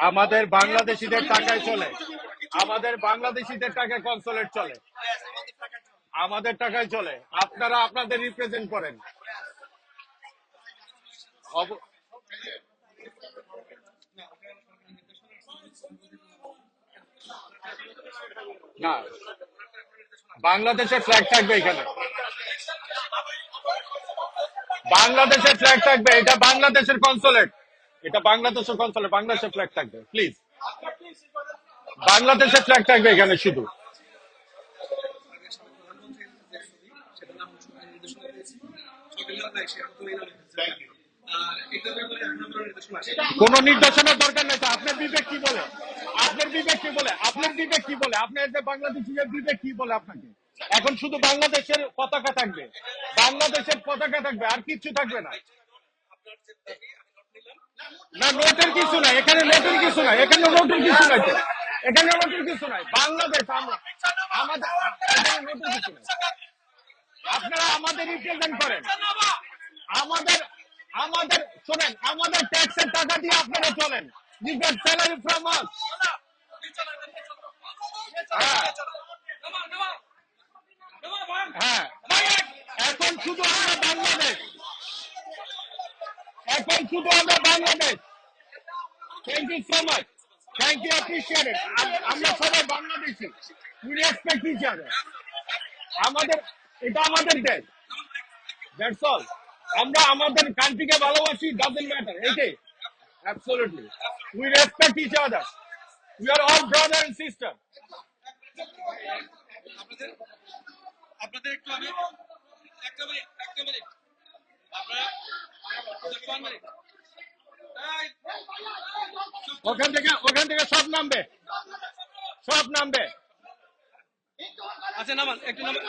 আমাদের বাংলাদেশিদের টাকায় চলে, আমাদের বাংলাদেশিদের টাকায় কনসুলেট চলে, আমাদের টাকায় চলে। আপনারা আপনাদের রিপ্রেজেন্ট করেন। না, বাংলাদেশের ফ্ল্যাগ থাকবে এখানে, বাংলাদেশের ফ্ল্যাগ থাকবে। এটা বাংলাদেশের কনসুলেট, এটা বাংলাদেশের কনসুলেট, বাংলাদেশের ফ্ল্যাগ থাকবে। প্লিজ, বাংলাদেশের ফ্ল্যাগ থাকবে এখানে শুধু। কোন নির্দেশনার দরকার নেই। আপনার বিবেক কি বলে? আপনার বিবেক কি বলে? আপনার বিবেক কি বলে? আপনার যে বাংলাদেশের বিবেক কি বলে আপনাকে? এখন শুধু বাংলাদেশের পতাকা থাকবে, বাংলাদেশের পতাকা থাকবে, আর কিছু থাকবে না। না, নোটের কিছু নাই এখানে, নোটের কিছু নাই এখানে, নোটের কিছু নাই তো, এখানে নোটের কিছু নাই। বাংলাদেশ আমাদের, এখানে নোটের কিছু নাই। আপনারা আমাদের রিপ্রেজেন্ট করেন, আমাদের আমাদের শোনেন, আমাদের ট্যাক্সের টাকা দিয়ে আপনারা চলেন। You get salary from us. হ্যাঁ, এখন শুধু আমরা বাংলাদেশ, এখন শুধু আমরা Bangladesh. Thank you so much, thank you, appreciate it. আমরা সবাই Bangladeshi, we respect each other. আমাদের, এটা আমাদের দেশ, দ্যাটস অল। আমরা আমাদের কান্ট্রিকে ভালোবাসি, ডাজন্ট ম্যাটার, এটাই। Absolutely, we respect each other, we are all brother and sister. আপনাদের একটু আমি একটা মিনিট আপনারা ওখান থেকে সব নামবে, সব নামবে। আচ্ছা নামান, একটু নামান।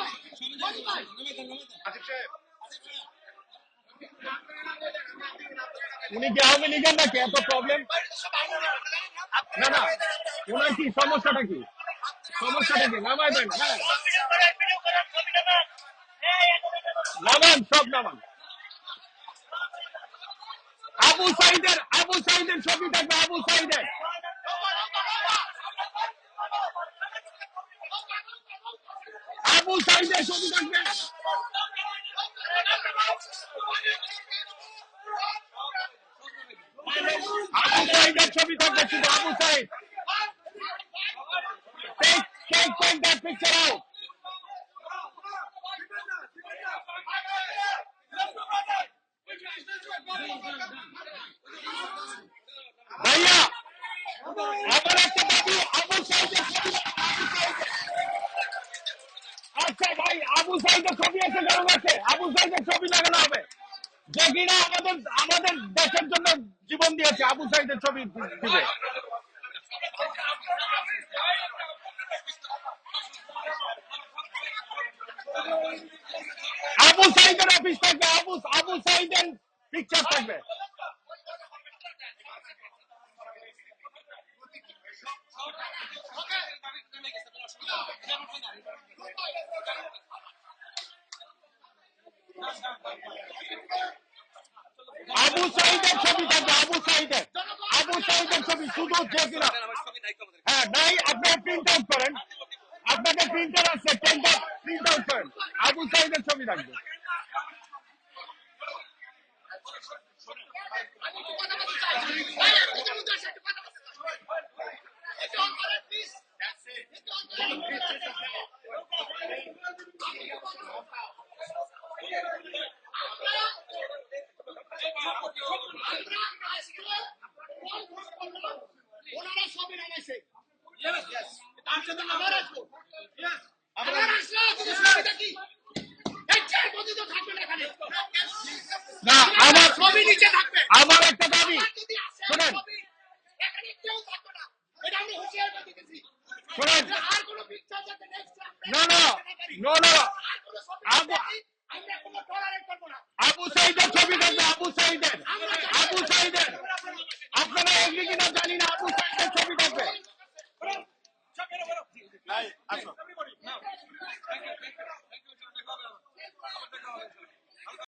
উনি কি আওয়ামী লীগের নাকি? এত প্রবলেম? না না, ওনার কি সমস্যাটা কি? সমস্যাটা কি? নামাইবেন। হ্যাঁ, নামান, সব নামান। আবু সাইদের ছবি থাকবে, আবু সাইদের, আবু সাইদের ছবি থাকবে। আবু সাইদের ছবি থাকবে শুধু, Abu Saeed. Take that picture out. ভাইয়া, আমার একটা দাবি, আবু সাইদের ছবি। আচ্ছা ভাই, আবু সাইদের ছবি আছে কারো কাছে? আবু সাইদের ছবি লাগানো হবে, যে কিনা আমাদের দেশের জন্য জীবন দিয়েছে। আবু সাইদের ছবি দিবে। আবু সাইদের অফিস থাকবে, আবু সাইদের পিকচার থাকবে। আবু সাইদের ছবি থাকবে, আবু সাইদের ছবি শুধু, যে কিনা। হ্যাঁ নাই, আপনারা প্রিন্ট আউট করেন, আপনাদের প্রিন্টার আছে, প্রিন্ট আউট করেন, আবু সাইদের ছবি থাকবে। না, আমার একটা দাবি শোনেন, শোনেন, না আবু সাইদের